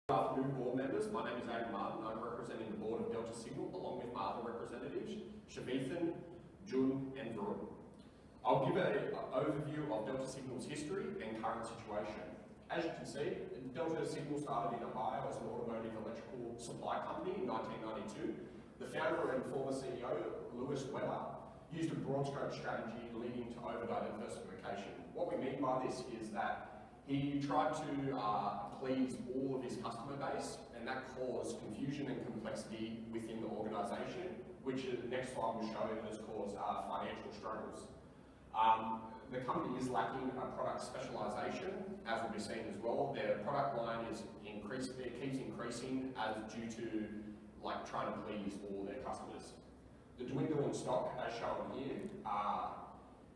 Good afternoon, board members. My name is Aiden. I'm representing the board of Delta Signal along with my other representatives, Shive, Jun and Varun. I'll give an overview of Delta Signal's history and current situation. As you can see, Delta Signal started in Ohio as an automotive electrical supply company in 1992. The founder and former CEO, Lewis Weber, used a broad stroke strategy leading to over diversification. What we mean by this is that he tried to please all of his customer base, and that caused confusion and complexity within the organisation, which the next slide will show has caused financial struggles. The company is lacking a product specialisation, as will be seen as well. Their product line is it keeps increasing as due to trying to please all their customers. The dwindling stock, as shown here,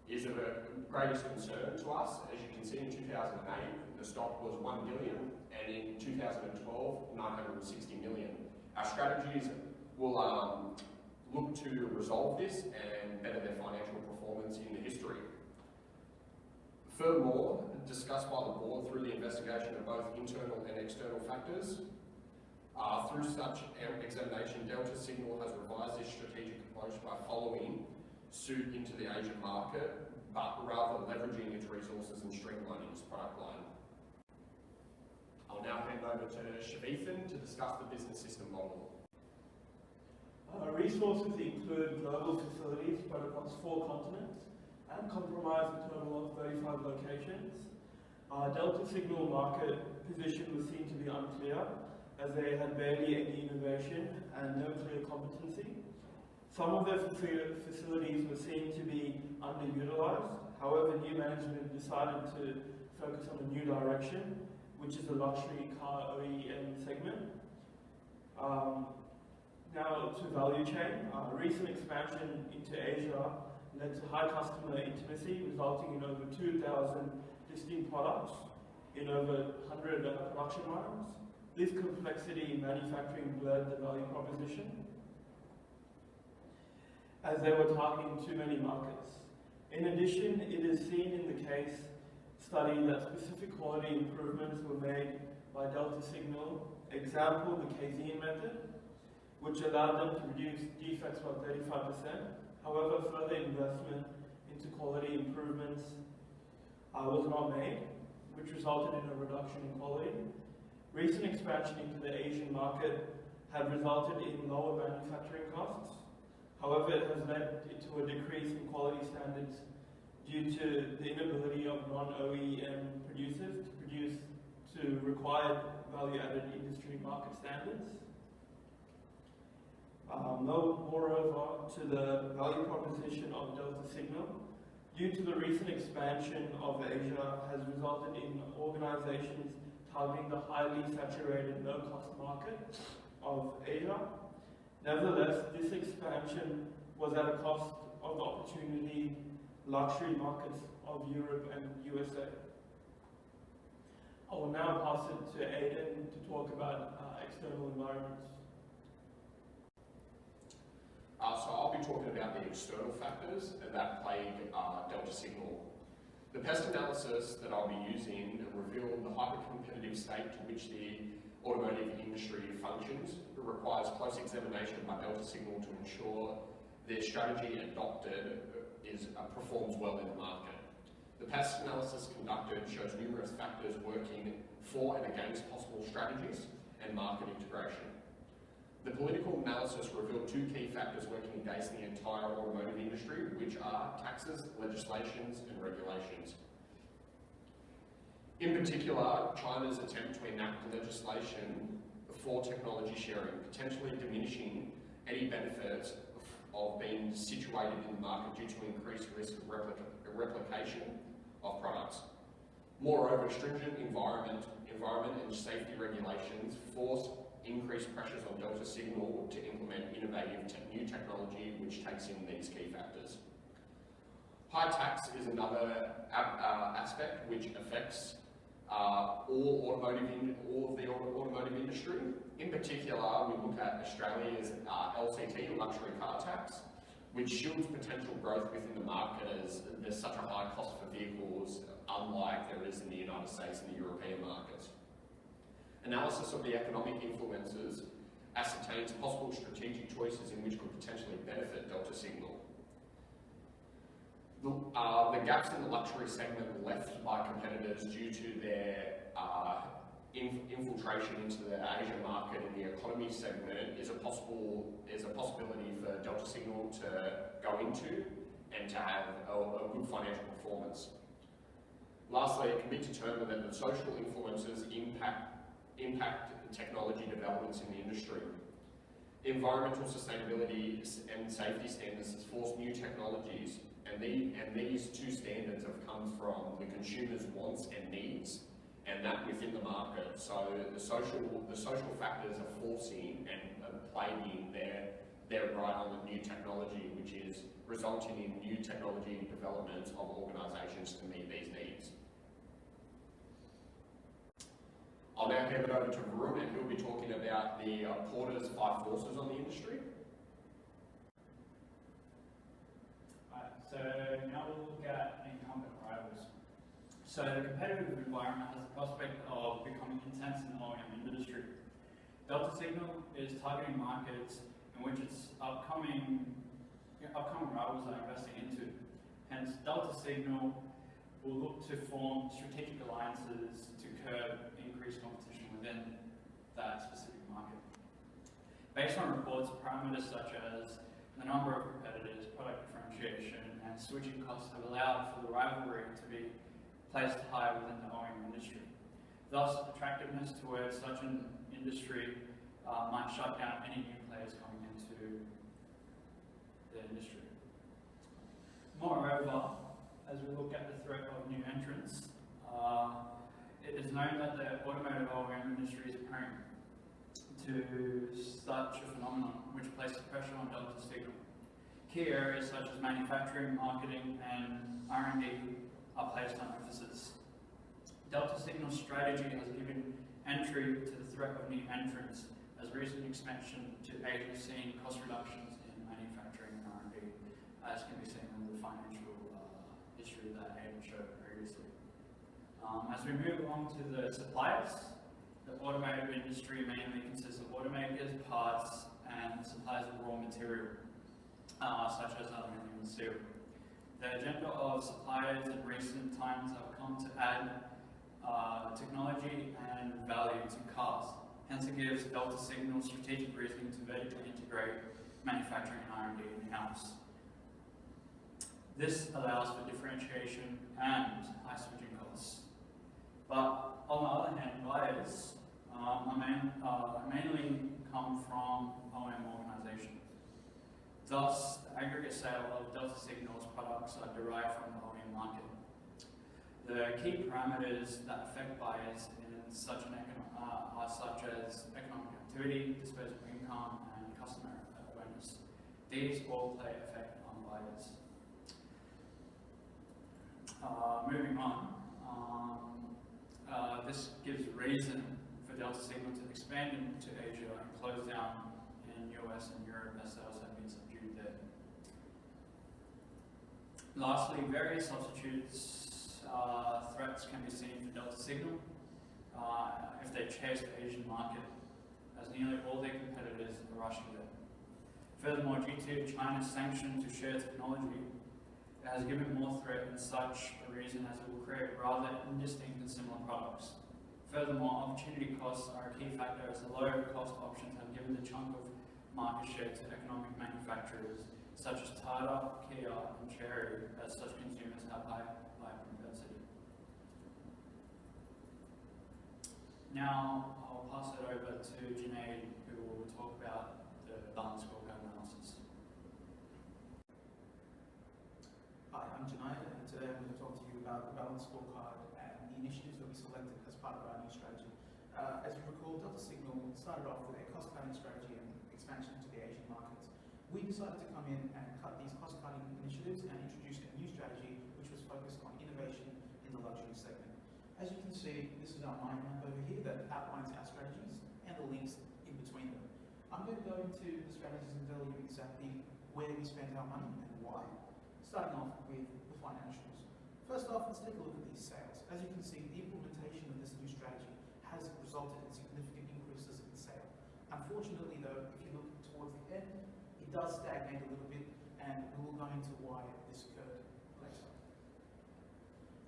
is of the greatest concern to us. As you can see, in 2008, the stock was 1 billion, and in 2012, 960 million. Our strategies will look to resolve this and better their financial performance in the history. Furthermore, discussed by the board through the investigation of both internal and external factors. Through such examination, Delta Signal has revised its strategic approach by following suit into the Asian market, but rather leveraging its resources and streamlining its product line. I'll now hand over to Shive to discuss the business system model. Resources include global facilities spread across 4 continents and comprise a total of 35 locations. Delta Signal market position was seen to be unclear, as they had barely any innovation and no clear competency. Some of their facilities were seen to be underutilized. However, new management decided to focus on a new direction, which is the luxury car OEM segment. Now to value chain. Recent expansion into Asia led to high customer intimacy, resulting in over 2,000 distinct products in over 100 production lines. This complexity in manufacturing blurred the value proposition, as they were targeting too many markets. In addition, it is seen in the case study that specific quality improvements were made by Delta Signal, example the Kazin method, which allowed them to reduce defects by 35%. However, further investment into quality improvements was not made, which resulted in a reduction in quality. Recent expansion into the Asian market have resulted in lower manufacturing costs. However, it has led to a decrease in quality standards due to the inability of non-OEM producers to produce to required value-added industry market standards. Moreover, to the value proposition of Delta Signal, due to the recent expansion of Asia has resulted in organizations targeting the highly saturated low-cost market of Asia. Nevertheless, this expansion was at a cost of the opportunity luxury markets of Europe and USA. I will now pass it to Aiden to talk about external environments. So I'll be talking about the external factors that plague Delta Signal. The pest analysis that I'll be using revealed the hyper-competitive state to which the automotive industry functions. It requires close examination by Delta Signal to ensure their strategy adopted performs well in the market. The pest analysis conducted shows numerous factors working for and against possible strategies and market integration. The political analysis revealed 2 key factors working against the entire automotive industry, which are taxes, legislations, and regulations. In particular, China's attempt to enact legislation for technology sharing, potentially diminishing any benefits of being situated in the market due to increased risk of replication of products. Moreover, stringent environment and safety regulations force increased pressures on Delta Signal to implement innovative new technology which takes in these key factors. High tax is another aspect which affects all of the automotive industry. In particular, we look at Australia's LCT, luxury car tax, which shields potential growth within the market as there's such a high cost for vehicles, unlike there is in the United States and the European markets. Analysis of the economic influences ascertains possible strategic choices in which could potentially benefit Delta Signal. The gaps in the luxury segment left by competitors due to their infiltration into the Asia market in the economy segment is a possibility for Delta Signal to go into and to have a good financial performance. Lastly, it can be determined that the social influences impact technology developments in the industry. Environmental sustainability and safety standards has forced new technologies, and these two standards have come from the consumer's wants and needs, and that within the market. So the social factors are forcing and plaguing their right on the new technology, which is resulting in new technology development of organisations to meet these needs. I'll now hand it over to Varun, and he'll be talking about the Porter's 5 forces on the industry. Right, so now we'll look at incumbent rivals. So the competitive environment has the prospect of becoming intense in the OEM industry. Delta Signal is targeting markets in which its upcoming rivals are investing into. Hence, Delta Signal will look to form strategic alliances to curb increased competition within that specific market. Based on reports, parameters such as the number of competitors, product differentiation, and switching costs have allowed for the rivalry to be placed high within the OEM industry. Thus, attractiveness towards such an industry might shut down any new players coming into the industry. Moreover, as we look at the threat of new entrants, it is known that the automotive OEM industry is prone to such a phenomenon, which places pressure on Delta Signal. Key areas such as manufacturing, marketing, and R&D are placed on emphasis. Delta Signal's strategy has given entry to the threat of new entrants, as recent expansion to Aiden has seen cost reductions in manufacturing and R&D, as can be seen in the financial history that Aiden showed previously. As we move along to the suppliers, the automotive industry mainly consists of automakers, parts, and suppliers of raw material, such as aluminium and steel. The agenda of suppliers in recent times have come to add technology and value to cars. Hence, it gives Delta Signal strategic reasoning to vertically integrate manufacturing and R&D in-house. This allows for differentiation and high switching costs. But on the other hand, buyers mainly come from OEM organisations. Thus, the aggregate sale of Delta Signal's products are derived from the OEM market. The key parameters that affect buyers in such an are such as economic activity, disposable income, and customer awareness. These all play effect on buyers. Moving on, this gives reason for Delta Signal to expand into Asia and close down in US and Europe as sales have been subdued there. Lastly, various substitutes threats can be seen for Delta Signal if they chase the Asian market, as nearly all their competitors are rushing there. Furthermore, due to China's sanction to share technology, it has given more threat in such a reason as it will create rather indistinct and similar products. Furthermore, opportunity costs are a key factor, as the lower cost options have given the chunk of market share to economic manufacturers such as Tata, Kia, and Cherry, as such consumers have high propensity. Now, I'll pass it over to Junayed, who will talk about the balance scorecard analysis. Hi, I'm Junayed, and today I'm going to talk to you about the balance scorecard and the initiatives that we selected as part of our new strategy. As you recall, Delta Signal started off with a cost-cutting strategy and expansion into the Asian markets. We decided to come in and cut these cost-cutting initiatives and introduce a new strategy which was focused on innovation in the luxury segment. As you can see, this is our mind map over here that outlines our strategies and the links in between them. I'm going to go into the strategies and tell you exactly where we spent our money and why. Starting off with the financials. First off, let's take a look at these sales. As you can see, the implementation of this new strategy has resulted in significant increases in sale. Unfortunately though, if you look towards the end, it does stagnate a little bit, and we will go into why this occurred later.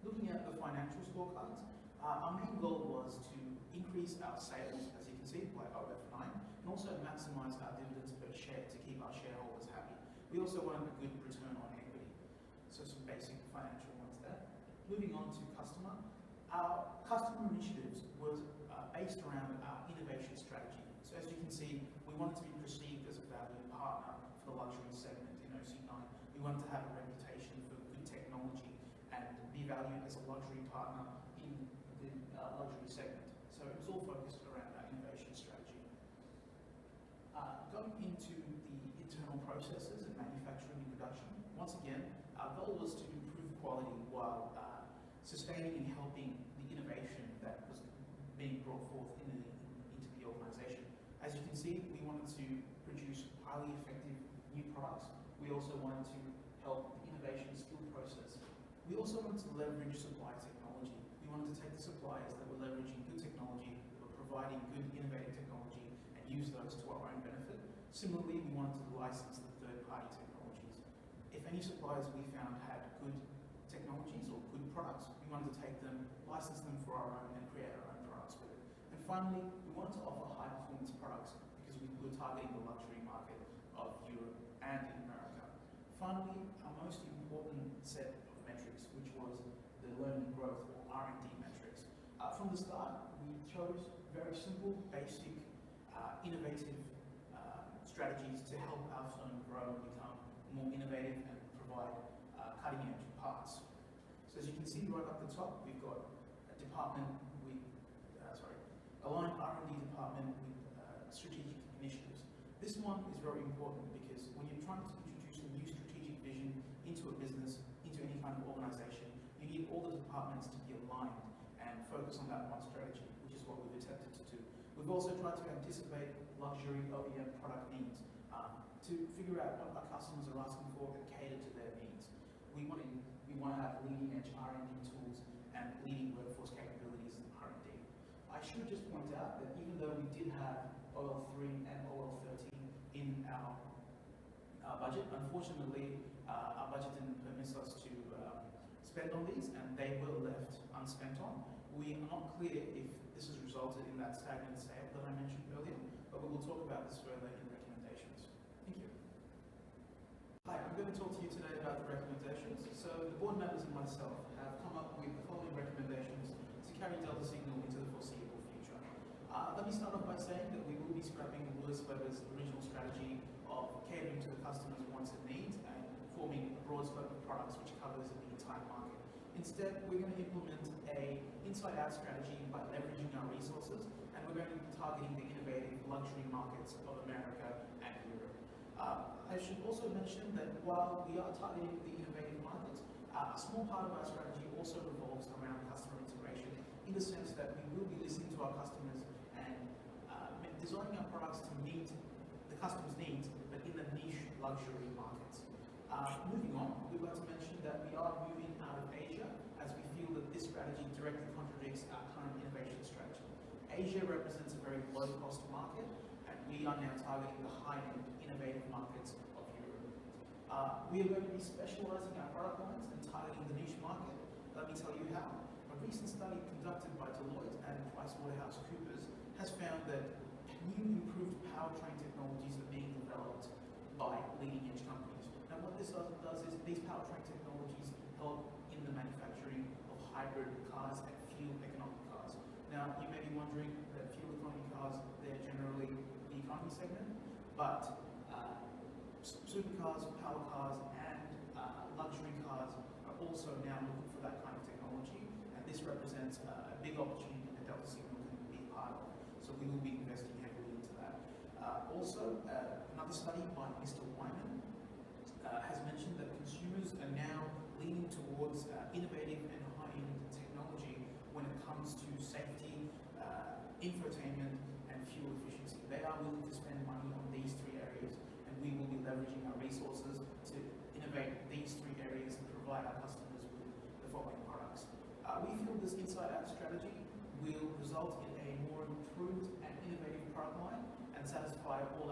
Looking at the financial scorecards, our main goal was to increase our sales, as you can see, by OF9, and also maximise our dividends per share to keep our shareholders happy. We also wanted a good return on equity. So some basic financial ones there. Moving on to customer. Our customer initiatives was based around our innovation strategy. So as you can see, we wanted to be perceived as a valued partner for the luxury segment in OC9. We wanted to have a reputation for good technology and be valued as a luxury partner in the luxury segment. So it was all focused around our innovation strategy. Going into the internal processes and manufacturing and production, once again, our goal was to improve quality while sustaining and helping the innovation that was being brought forth into the organisation. As you can see, we wanted to produce highly effective new products. We also wanted to help the innovation skill process. We also wanted to leverage supply technology. We wanted to take the suppliers that were leveraging good technology, that were providing good innovative technology, and use those to our own benefit. Similarly, we wanted to license the third-party technologies. If any suppliers we found had good technologies or good products, we wanted to take them, license them for our own, and create our own products with it. And finally, we wanted to offer high-performance products because we were targeting the luxury market of Europe and in America. Finally, our most important set of metrics, which was the learning growth or R&D metrics. From the start, we chose very simple, basic, innovative strategies to help our firm grow and become more innovative and provide cutting-edge parts. So as you can see right up the top, we've got a department with, aligned R&D department with strategic initiatives. This one is very important because when you're trying to introduce a new strategic vision into a business, into any kind of organisation, you need all the departments to be aligned and focus on that one strategy, which is what we've attempted to do. We've also tried to anticipate luxury OEM product needs to figure out what our customers are asking for and cater to their needs. We want to have leading-edge R&D tools and leading workforce capabilities in R&D. I should just point out that even though we did have OL3 and OL13 in our budget, unfortunately, our budget didn't permit us to spend on these, and they were left unspent on. We are not clear if this has resulted in that stagnant sale that I mentioned earlier, but we will talk about this further in recommendations. Thank you. Hi, I'm going to talk to you today about the recommendations. So the board members and myself have come up with the following recommendations to carry Delta Signal into the foreseeable future. Let me start off by saying that we will be scrapping Lewis Webber's original strategy of catering to the customer's wants and needs and forming a broad scope of products which covers the entire market. Instead, we're going to implement an inside-out strategy by leveraging our resources, and we're going to be targeting the innovative luxury markets of America and Europe. I should also mention that while we are targeting the innovative markets, a small part of our strategy also revolves around customer integration, in the sense that we will be listening to our customers and designing our products to meet the customer's needs, but in the niche luxury markets. Moving on, we'd like to mention that we are moving out of Asia, as we feel that this strategy directly contradicts our current innovation strategy. Asia represents a very low-cost market, and we are now targeting the high-end innovative markets of Europe. We are going to be specialising our product lines and targeting the niche market. Let me tell you how. A recent study conducted by Deloitte and PricewaterhouseCoopers has found that new improved powertrain technologies are being developed by leading-edge companies. And what this does is these powertrain technologies help in the manufacturing of hybrid cars and fuel economic cars. Now, you may be wondering that fuel economy cars, they're generally the economy segment, but supercars, power cars, and luxury cars are also now looking for that kind of technology, and this represents a big opportunity that Delta Signal can be part of. So we will be investing heavily into that. Also, another study by Mr. Wyman has mentioned that consumers are now leaning towards innovative and high-end technology when it comes to safety, infotainment, and fuel efficiency. They are willing to spend money on these three areas, and we will be leveraging our resources to innovate these three areas and provide our customers with the following products. We feel this inside-out strategy will result in a improved and innovative product line and satisfy all